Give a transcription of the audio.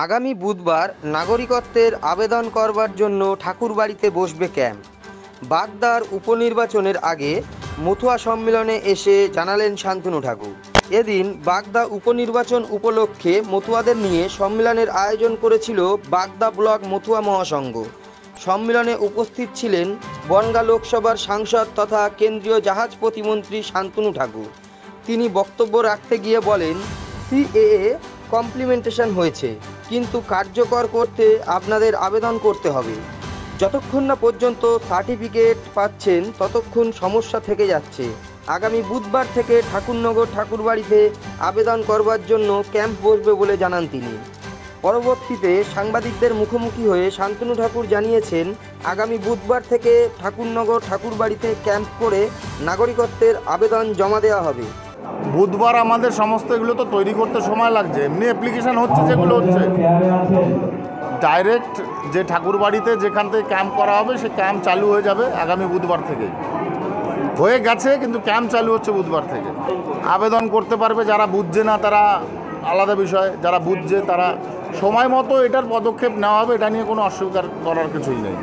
আগামী বুধবার নাগরিকত্বের আবেদন করবার জন্য ঠাকুরবাড়িতে বসবে ক্যাম্প। বাগদার উপনির্বাচনের আগে মতুয়া সম্মেলনে এসে জানালেন শান্তনু ঠাকুর। এদিন বাগদা উপনির্বাচন উপলক্ষে মতুয়াদের নিয়ে সম্মেলনের আয়োজন করেছিল বাগদা ব্লক মতুয়া মহাসংঘ। সম্মেলনে উপস্থিত ছিলেন বনগাঁ লোকসভার সাংসদ তথা কেন্দ্রীয় জাহাজ প্রতিমন্ত্রী শান্তনু ঠাকুর। তিনি বক্তব্য রাখতে গিয়ে বলেন, সিএএ কমপ্লিমেন্টেশন হয়েছে, কিন্তু কার্যকর করতে আপনাদের আবেদন করতে হবে। যতক্ষণ না পর্যন্ত সার্টিফিকেট পাচ্ছেন ততক্ষণ সমস্যা থেকে যাচ্ছে। আগামী বুধবার থেকে ঠাকুরনগর ঠাকুরবাড়িতে আবেদন করবার জন্য ক্যাম্প বসবে বলে জানান তিনি। পরবর্তীতে সাংবাদিকদের মুখোমুখি হয়ে শান্তনু ঠাকুর জানিয়েছেন, আগামী বুধবার থেকে ঠাকুরনগর ঠাকুরবাড়িতে ক্যাম্প করে নাগরিকত্বের আবেদন জমা দেওয়া হবে। বুধবার আমাদের সমস্ত এগুলো তো তৈরি করতে সময় লাগছে, এমনি অ্যাপ্লিকেশান হচ্ছে, যেগুলো হচ্ছে ডাইরেক্ট যে ঠাকুরবাড়িতে যেখান থেকে ক্যাম্প করা হবে সে ক্যাম্প চালু হয়ে যাবে আগামী বুধবার থেকে। হয়ে গেছে, কিন্তু ক্যাম্প চালু হচ্ছে বুধবার থেকে। আবেদন করতে পারবে, যারা বুঝছে না তারা আলাদা বিষয়, যারা বুঝছে তারা সময় মতো এটার পদক্ষেপ নেওয়া হবে, এটা নিয়ে কোনো অস্বীকার করার কিছুই নেই।